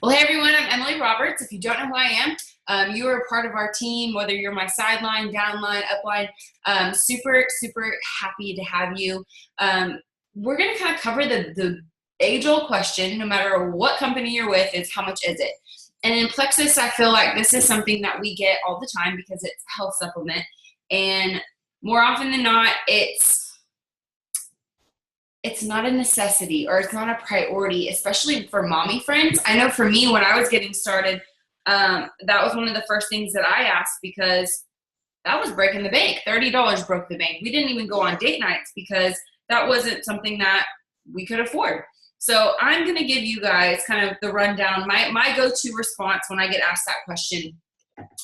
Well, hey everyone, I'm Emily Roberts. If you don't know who I am, you are a part of our team, whether you're my sideline, downline, upline. Super, super happy to have you. We're going to kind of cover the age-old question, no matter what company you're with, is how much is it? And in Plexus, I feel like this is something that we get all the time because it's a health supplement. And more often than not, it's not a necessity or it's not a priority, especially for mommy friends. I know for me, when I was getting started, that was one of the first things that I asked because that was breaking the bank. $30 broke the bank. We didn't even go on date nights because that wasn't something that we could afford. So I'm going to give you guys kind of the rundown, my go-to response when I get asked that question.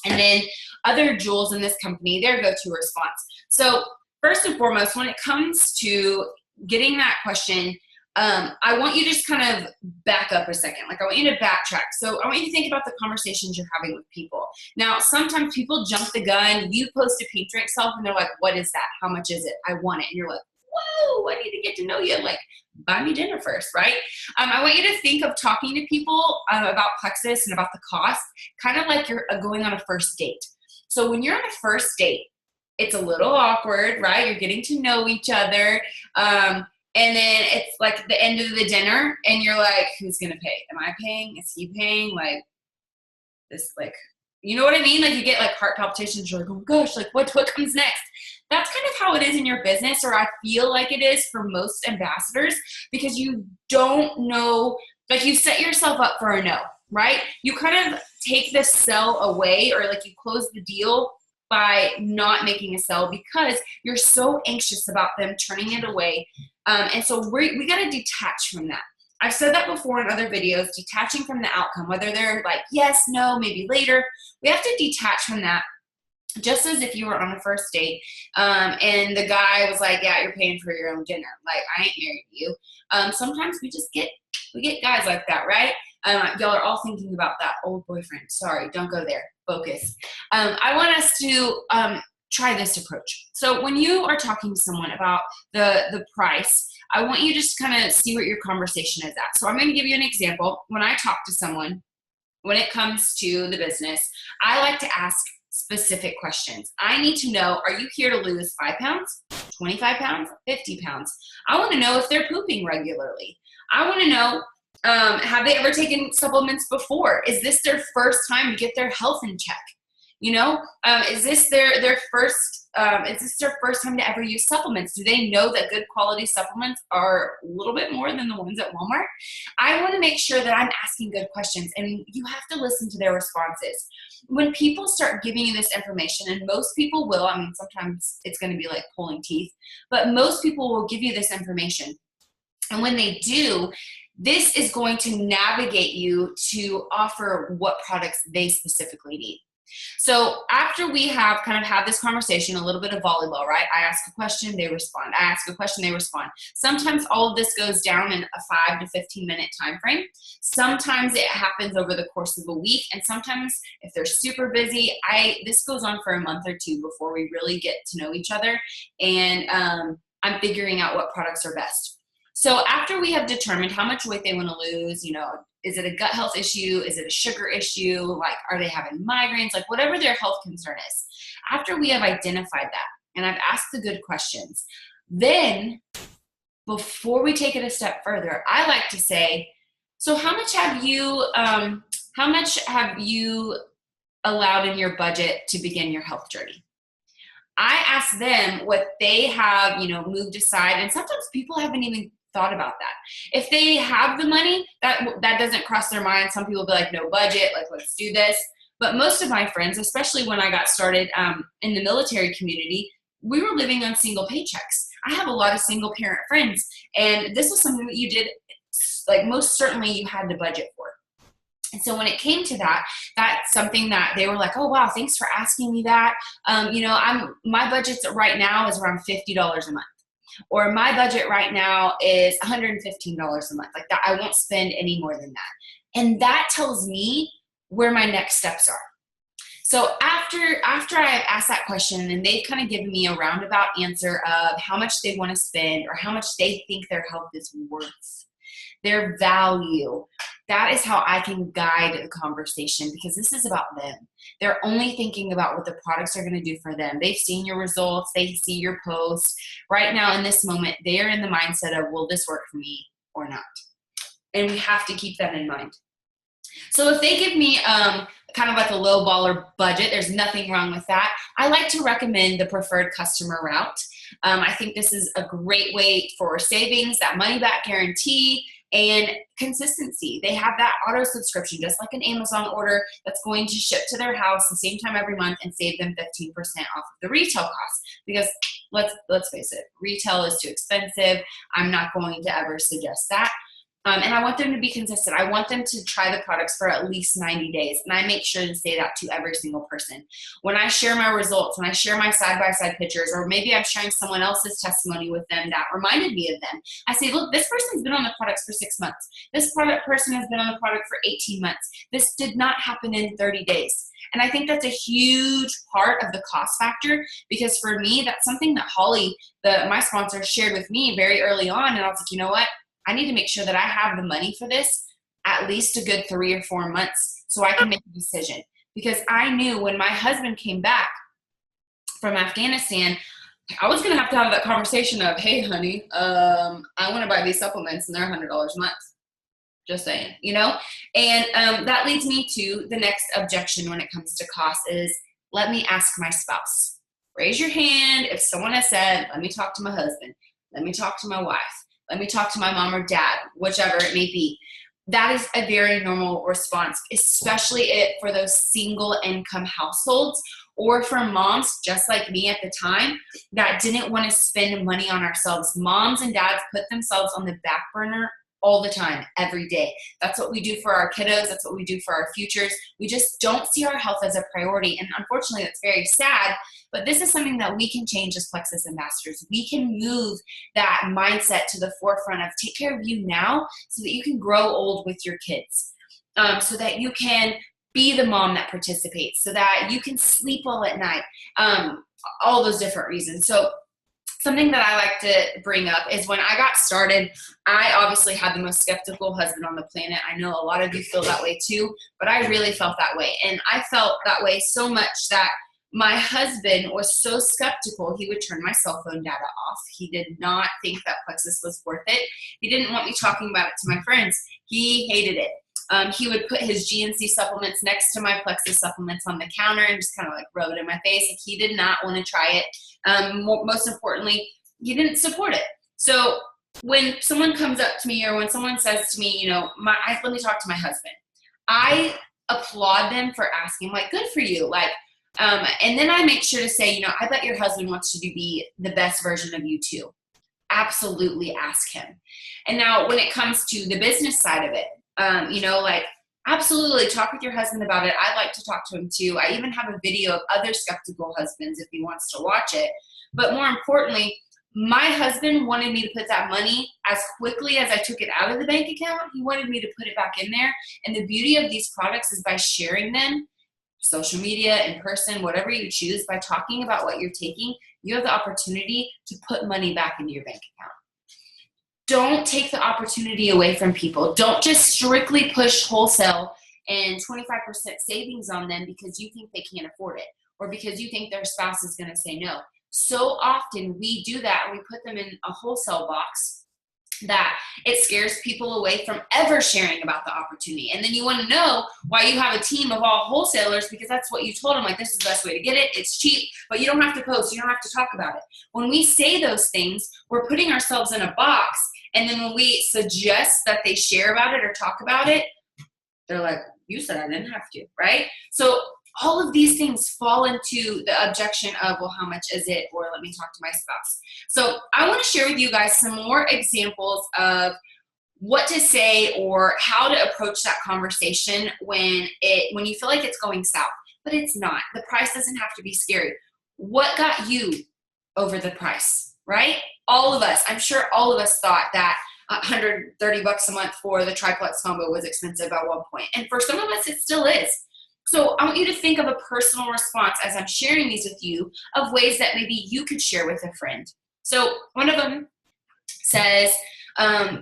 And then other jewels in this company, their go-to response. So first and foremost, when it comes to getting that question, I want you to just kind of back up a second. Like, I want you to backtrack. So I want you to think about the conversations you're having with people. Now, sometimes people jump the gun. You post a pink drink self and they're like, what is that? How much is it? I want it. And you're like, whoa, I need to get to know you. Like, buy me dinner first, right? I want you to think of talking to people about Plexus and about the cost, kind of like you're going on a first date. So when you're on a first date, it's a little awkward, right? You're getting to know each other. And then it's like the end of the dinner and you're like, who's going to pay? Am I paying? Is he paying? Like this, like, you know what I mean? Like you get like heart palpitations. You're like, oh gosh, like what comes next? That's kind of how it is in your business, or I feel like it is for most ambassadors, because you don't know, like you set yourself up for a no, right? You kind of take the sell away, or like you close the deal by not making a sell because you're so anxious about them turning it away. And so we got to detach from that. I've said that before in other videos, detaching from the outcome, whether they're like, yes, no, maybe later. We have to detach from that, just as if you were on a first date and the guy was like, yeah, you're paying for your own dinner. Like, I ain't married to you. Sometimes we get guys like that, right? Y'all are all thinking about that old boyfriend. Sorry, don't go there. Focus. I want us to try this approach. So when you are talking to someone about the price, I want you to just kind of see what your conversation is at. So I'm going to give you an example. When I talk to someone, when it comes to the business, I like to ask specific questions. I need to know, are you here to lose 5 pounds, 25 pounds, 50 pounds? I want to know if they're pooping regularly. I want to know, have they ever taken supplements before? Is this their first time to get their health in check? You know, is this their first time to ever use supplements? Do they know that good quality supplements are a little bit more than the ones at Walmart? I want to make sure that I'm asking good questions, and you have to listen to their responses. When people start giving you this information, and most people will, I mean, sometimes it's going to be like pulling teeth, but most people will give you this information. And when they do, this is going to navigate you to offer what products they specifically need. So after we have kind of had this conversation, a little bit of volleyball, right? I ask a question, they respond. I ask a question, they respond. Sometimes all of this goes down in a 5 to 15 minute time frame. Sometimes it happens over the course of a week. And sometimes if they're super busy, this goes on for a month or two before we really get to know each other. And I'm figuring out what products are best. So after we have determined how much weight they want to lose, you know, is it a gut health issue? Is it a sugar issue? Like, are they having migraines? Like, whatever their health concern is. After we have identified that and I've asked the good questions, then before we take it a step further, I like to say, so how much have you allowed in your budget to begin your health journey? I ask them what they have, you know, moved aside. And sometimes people haven't even thought about that. If they have the money, that doesn't cross their mind. Some people will be like, no budget, like, let's do this. But most of my friends, especially when I got started in the military community, we were living on single paychecks. I have a lot of single parent friends, and this was something that you did, like, most certainly you had to budget for. And so when it came to that, that's something that they were like, oh, wow, thanks for asking me that. You know, my budget right now is around $50 a month. Or my budget right now is $115 a month. Like that, I won't spend any more than that. And that tells me where my next steps are. So after I've asked that question and they've kind of given me a roundabout answer of how much they want to spend or how much they think their health is worth, their value. That is how I can guide the conversation, because this is about them. They're only thinking about what the products are going to do for them. They've seen your results. They see your posts. Right now in this moment, they are in the mindset of, will this work for me or not? And we have to keep that in mind. So if they give me kind of like a low baller budget, there's nothing wrong with that. I like to recommend the preferred customer route. I think this is a great way for savings, that money back guarantee, and consistency. They have that auto subscription, just like an Amazon order, that's going to ship to their house the same time every month and save them 15% off of the retail cost. Because let's face it, retail is too expensive. I'm not going to ever suggest that. And I want them to be consistent. I want them to try the products for at least 90 days. And I make sure to say that to every single person. When I share my results, when I share my side-by-side pictures, or maybe I'm sharing someone else's testimony with them that reminded me of them, I say, look, this person's been on the products for 6 months. This person has been on the product for 18 months. This did not happen in 30 days. And I think that's a huge part of the cost factor, because for me, that's something that Holly, my sponsor, shared with me very early on. And I was like, you know what? I need to make sure that I have the money for this at least a good 3 or 4 months so I can make a decision. Because I knew when my husband came back from Afghanistan, I was going to have that conversation of, hey, honey, I want to buy these supplements and they're $100 a month. Just saying, you know? And that leads me to the next objection when it comes to cost is, let me ask my spouse. Raise your hand if someone has said, let me talk to my husband. Let me talk to my wife. Let me talk to my mom or dad, whichever it may be. That is a very normal response, especially for those single income households, or for moms just like me at the time that didn't want to spend money on ourselves. Moms and dads put themselves on the back burner all the time, every day. That's what we do for our kiddos. That's what we do for our futures. We just don't see our health as a priority. And unfortunately, that's very sad. But this is something that we can change as Plexus ambassadors. We can move that mindset to the forefront of take care of you now so that you can grow old with your kids, so that you can be the mom that participates, so that you can sleep well at night, all those different reasons. So something that I like to bring up is when I got started, I obviously had the most skeptical husband on the planet. I know a lot of you feel that way too, but I really felt that way. And I felt that way so much that my husband was so skeptical, he would turn my cell phone data off. He did not think that Plexus was worth it. He didn't want me talking about it to my friends. He hated it. He would put his GNC supplements next to my Plexus supplements on the counter and just kind of like rub it in my face. Like, he did not want to try it. Most importantly, he didn't support it. So when someone comes up to me, or when someone says to me, you know, let me talk to my husband, I applaud them for asking, like, good for you. Like, and then I make sure to say, you know, I bet your husband wants you to be the best version of you too. Absolutely ask him. And now when it comes to the business side of it, you know, like, absolutely talk with your husband about it. I'd like to talk to him too. I even have a video of other skeptical husbands if he wants to watch it. But more importantly, my husband wanted me to put that money as quickly as I took it out of the bank account. He wanted me to put it back in there. And the beauty of these products is by sharing them, social media, in person, whatever you choose, by talking about what you're taking, you have the opportunity to put money back into your bank account. Don't take the opportunity away from people. Don't just strictly push wholesale and 25% savings on them because you think they can't afford it, or because you think their spouse is going to say no. So often we do that, and we put them in a wholesale box that it scares people away from ever sharing about the opportunity. And then you want to know why you have a team of all wholesalers, because that's what you told them, like, this is the best way to get it. It's cheap, but you don't have to post. You don't have to talk about it. When we say those things, we're putting ourselves in a box. And then when we suggest that they share about it or talk about it, they're like, you said I didn't have to, right? So all of these things fall into the objection of, well, how much is it? Or let me talk to my spouse. So I want to share with you guys some more examples of what to say or how to approach that conversation when you feel like it's going south, but it's not. The price doesn't have to be scary. What got you over the price, right? All of us, I'm sure all of us thought that $130 a month for the triplex combo was expensive at one point. And for some of us, it still is. So I want you to think of a personal response as I'm sharing these with you of ways that maybe you could share with a friend. So one of them says,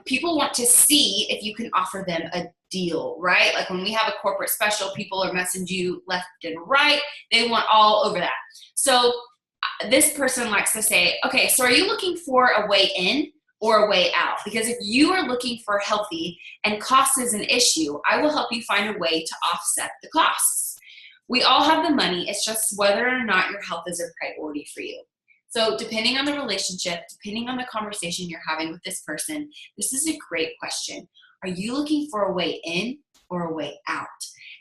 People want to see if you can offer them a deal, right? Like when we have a corporate special, people are messaging you left and right. They want all over that. So this person likes to say, okay, so are you looking for a way in or a way out? Because if you are looking for healthy and cost is an issue, I will help you find a way to offset the costs. We all have the money. It's just whether or not your health is a priority for you. So depending on the relationship, depending on the conversation you're having with this person, this is a great question. Are you looking for a way in or a way out?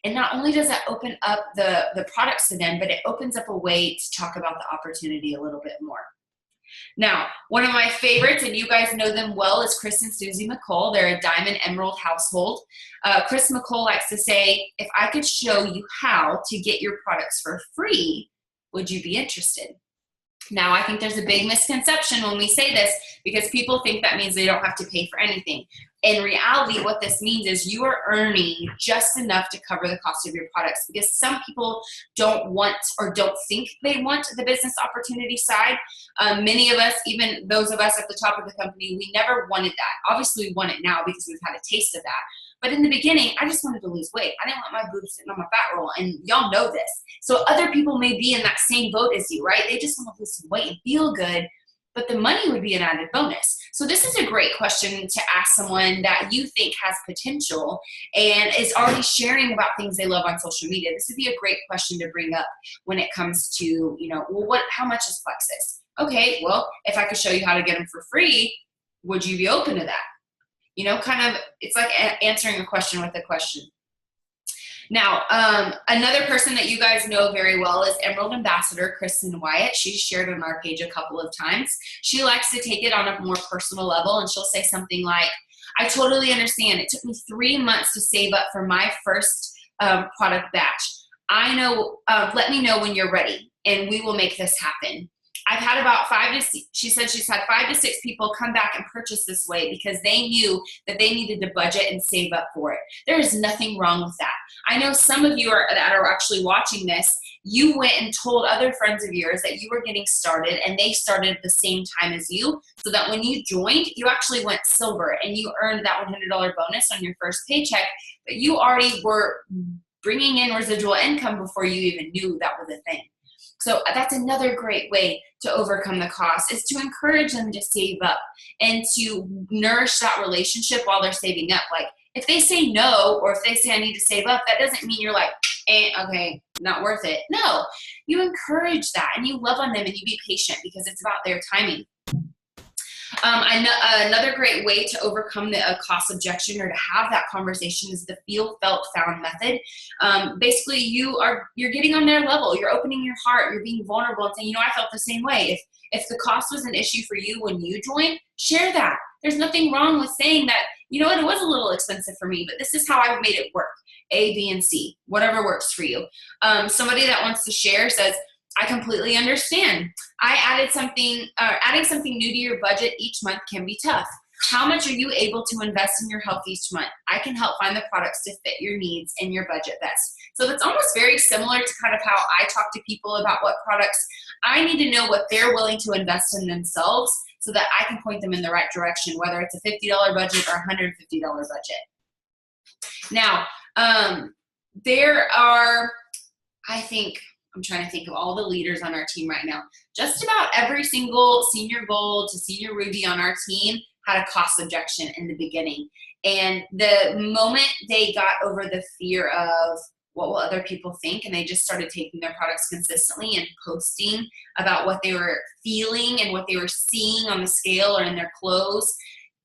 And not only does that open up the products to them, but it opens up a way to talk about the opportunity a little bit more. Now, one of my favorites, and you guys know them well, is Chris and Susie McCall. They're a diamond emerald household. Chris McCall likes to say, if I could show you how to get your products for free, would you be interested? Now, I think there's a big misconception when we say this because people think that means they don't have to pay for anything. In reality, what this means is you are earning just enough to cover the cost of your products, because some people don't want or don't think they want the business opportunity side. Many of us, even those of us at the top of the company, we never wanted that. Obviously, we want it now because we've had a taste of that. But in the beginning, I just wanted to lose weight. I didn't want my boobs sitting on my fat roll, and y'all know this. So other people may be in that same boat as you, right? They just want to lose some weight and feel good, but the money would be an added bonus. So this is a great question to ask someone that you think has potential and is already sharing about things they love on social media. This would be a great question to bring up when it comes to, well, how much is Plexus? Okay, well, if I could show you how to get them for free, would you be open to that? It's like answering a question with a question. Now, another person that you guys know very well is Emerald Ambassador Kristen Wyatt. She's shared on our page a couple of times. She likes to take it on a more personal level, and she'll say something like, I totally understand. It took me 3 months to save up for my first product batch. I know, let me know when you're ready, and we will make this happen. I've had about she said she's had 5 to 6 people come back and purchase this way because they knew that they needed to budget and save up for it. There is nothing wrong with that. I know some of you that are actually watching this, you went and told other friends of yours that you were getting started and they started at the same time as you, so that when you joined, you actually went silver and you earned that $100 bonus on your first paycheck, but you already were bringing in residual income before you even knew that was a thing. So that's another great way to overcome the cost, is to encourage them to save up and to nourish that relationship while they're saving up. Like if they say no, or if they say I need to save up, that doesn't mean you're like, okay, not worth it. No, you encourage that and you love on them and you be patient because it's about their timing. Another great way to overcome the cost objection or to have that conversation is the feel, felt, found method. Basically, you're getting on their level. You're opening your heart. You're being vulnerable and saying, I felt the same way. If the cost was an issue for you when you joined, share that. There's nothing wrong with saying that, it was a little expensive for me, but this is how I've made it work. A, B, and C, whatever works for you. Somebody that wants to share says, I completely understand. Adding something new to your budget each month can be tough. How much are you able to invest in your health each month? I can help find the products to fit your needs and your budget best. So that's almost very similar to kind of how I talk to people about what products. I need to know what they're willing to invest in themselves so that I can point them in the right direction, whether it's a $50 budget or a $150 budget. Now, there are, I'm trying to think of all the leaders on our team right now. Just about every single senior gold to senior ruby on our team had a cost objection in the beginning. And the moment they got over the fear of what will other people think, and they just started taking their products consistently and posting about what they were feeling and what they were seeing on the scale or in their clothes,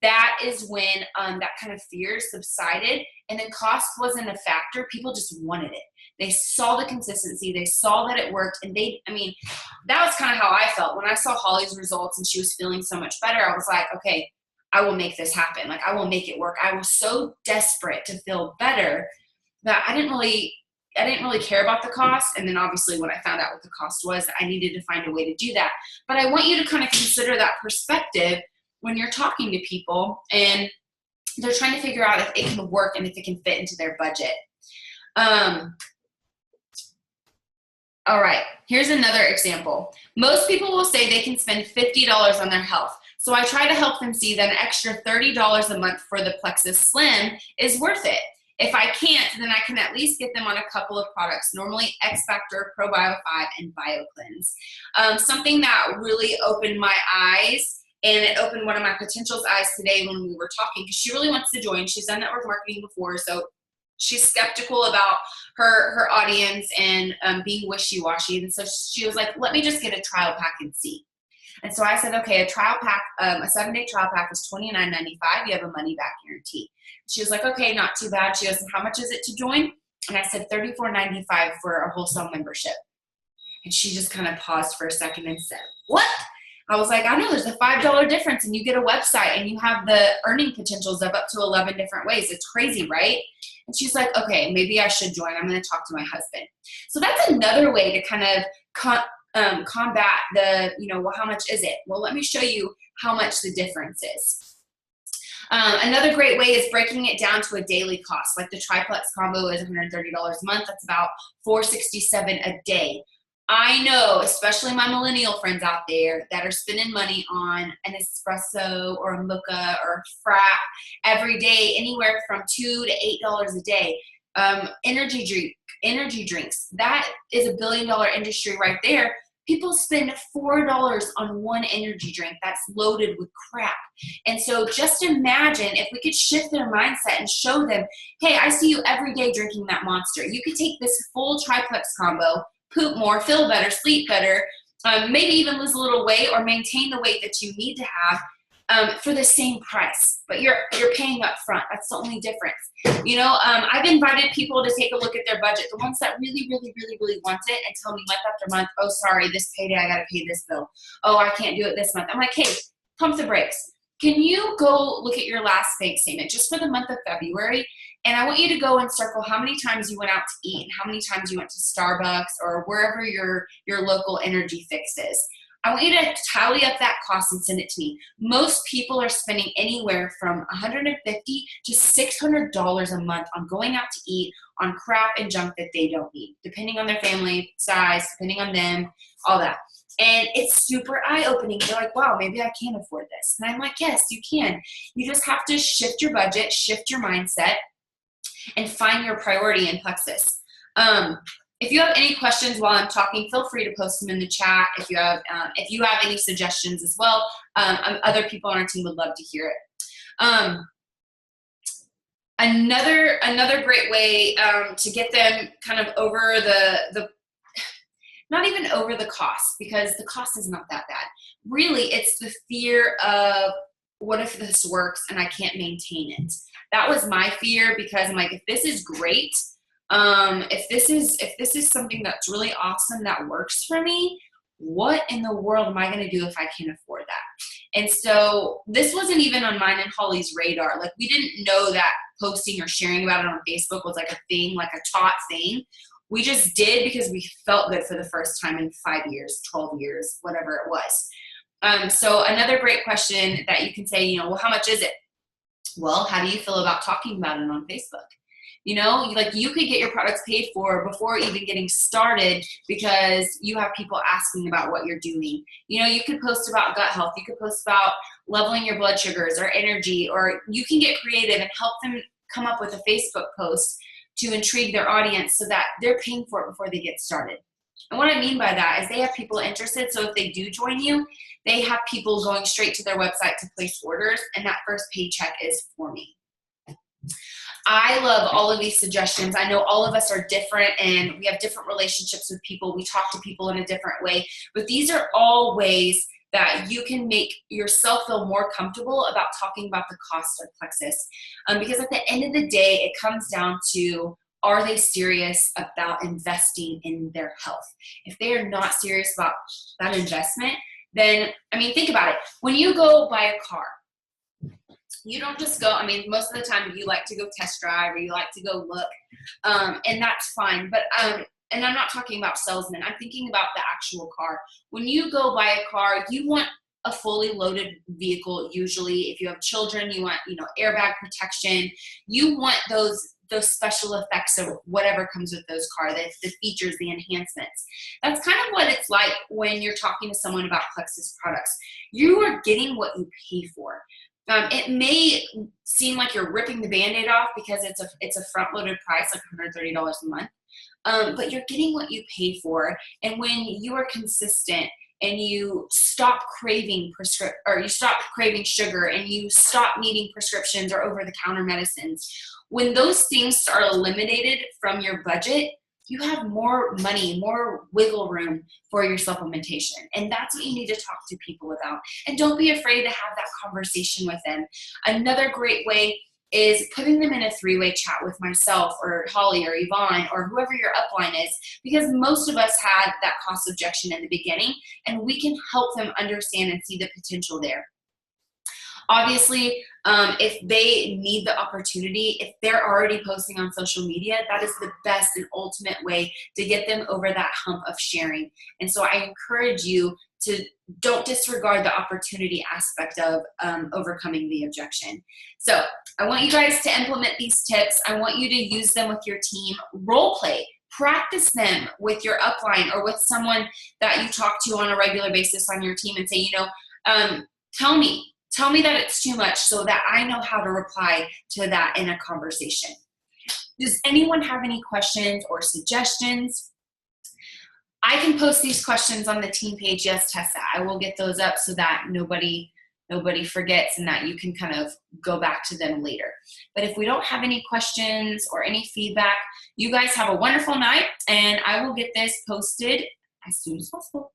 that is when that kind of fear subsided, and then cost wasn't a factor. People just wanted it. They saw the consistency. They saw that it worked. And that was kind of how I felt. When I saw Holly's results and she was feeling so much better, I was like, okay, I will make this happen. Like, I will make it work. I was so desperate to feel better that I didn't really care about the cost. And then obviously when I found out what the cost was, I needed to find a way to do that. But I want you to kind of consider that perspective when you're talking to people and they're trying to figure out if it can work and if it can fit into their budget. All right, here's another example. Most people will say they can spend $50 on their health, So I try to help them see that an extra $30 a month for the Plexus Slim is worth it. If I can't, then I can at least get them on a couple of products, normally X Factor, Probio 5, and BioCleanse. Something that really opened my eyes, and it opened one of my potential's eyes today when we were talking, because she really wants to join. She's done network marketing before, so she's skeptical about her audience and being wishy-washy. And so she was like, let me just get a trial pack and see. And so I said, okay, a trial pack, a 7-day trial pack is $29.95. You have a money-back guarantee. She was like, okay, not too bad. She goes, how much is it to join? And I said, $34.95 for a wholesale membership. And she just kind of paused for a second and said, what? I was like, I know there's a $5 difference, and you get a website and you have the earning potentials of up to 11 different ways. It's crazy, right? And she's like, okay, maybe I should join. I'm going to talk to my husband. So that's another way to kind of combat the, well, how much is it? Well, let me show you how much the difference is. Another great way is breaking it down to a daily cost. Like the triplex combo is $130 a month. That's about $467 a day. I know, especially my millennial friends out there that are spending money on an espresso or a mocha or a frap every day, anywhere from $2 to $8 a day. Energy drinks, that is a $1 billion industry right there. People spend $4 on one energy drink that's loaded with crap. And so just imagine if we could shift their mindset and show them, hey, I see you every day drinking that Monster. You could take this full triplex combo, poop more, feel better, sleep better, maybe even lose a little weight or maintain the weight that you need to have for the same price. But you're paying up front. That's the only difference. I've invited people to take a look at their budget, the ones that really, really, really, really want it, and tell me month after month, oh, sorry, this payday, I got to pay this bill. Oh, I can't do it this month. I'm like, hey, pump the brakes. Can you go look at your last bank statement just for the month of February? And I want you to go and circle how many times you went out to eat and how many times you went to Starbucks or wherever your local energy fix is. I want you to tally up that cost and send it to me. Most people are spending anywhere from $150 to $600 a month on going out to eat on crap and junk that they don't need, depending on their family size, depending on them, all that. And it's super eye-opening. They're like, wow, maybe I can afford this. And I'm like, yes, you can. You just have to shift your budget, shift your mindset, and find your priority in Plexus. If you have any questions while I'm talking, feel free to post them in the chat. If you have any suggestions as well, other people on our team would love to hear it. Another great way to get them kind of over the not even over the cost, because the cost is not that bad. Really, it's the fear of what if this works and I can't maintain it. That was my fear, because I'm like, if this is great, if this is something that's really awesome that works for me, what in the world am I going to do if I can't afford that? And so this wasn't even on mine and Holly's radar. Like, we didn't know that posting or sharing about it on Facebook was like a thing, like a taught thing. We just did because we felt good for the first time in 5 years, 12 years, whatever it was. So another great question that you can say, well, how much is it? Well, how do you feel about talking about it on Facebook? Like, you could get your products paid for before even getting started, because you have people asking about what you're doing. You could post about gut health. You could post about leveling your blood sugars or energy, or you can get creative and help them come up with a Facebook post to intrigue their audience so that they're paying for it before they get started. And what I mean by that is they have people interested. So if they do join you, they have people going straight to their website to place orders, and that first paycheck is for me. I love all of these suggestions. I know all of us are different and we have different relationships with people. We talk to people in a different way, but these are all ways that you can make yourself feel more comfortable about talking about the cost of Plexus. Because at the end of the day, it comes down to, are they serious about investing in their health? If they are not serious about that investment, then, think about it. When you go buy a car, you don't just go, most of the time you like to go test drive or you like to go look, and that's fine. But, and I'm not talking about salesmen. I'm thinking about the actual car. When you go buy a car, you want a fully loaded vehicle. Usually, if you have children, you want, airbag protection. You want those those special effects of whatever comes with those cars, the features, the enhancements. That's kind of what it's like when you're talking to someone about Plexus products. You are getting what you pay for. It may seem like you're ripping the Band-Aid off because it's a front-loaded price, like $130 a month, but you're getting what you pay for. And when you are consistent and you stop craving you stop craving sugar and you stop needing prescriptions or over-the-counter medicines, when those things are eliminated from your budget, you have more money, more wiggle room for your supplementation. And that's what you need to talk to people about. And don't be afraid to have that conversation with them. Another great way is putting them in a 3-way chat with myself or Holly or Yvonne or whoever your upline is, because most of us had that cost objection in the beginning, and we can help them understand and see the potential there. Obviously, if they need the opportunity, if they're already posting on social media, that is the best and ultimate way to get them over that hump of sharing. And so I encourage you to don't disregard the opportunity aspect of overcoming the objection. So I want you guys to implement these tips. I want you to use them with your team. Role play. Practice them with your upline or with someone that you talk to on a regular basis on your team and say, tell me that it's too much so that I know how to reply to that in a conversation. Does anyone have any questions or suggestions? I can post these questions on the team page. Yes, Tessa, I will get those up so that nobody forgets and that you can kind of go back to them later. But if we don't have any questions or any feedback, you guys have a wonderful night, and I will get this posted as soon as possible.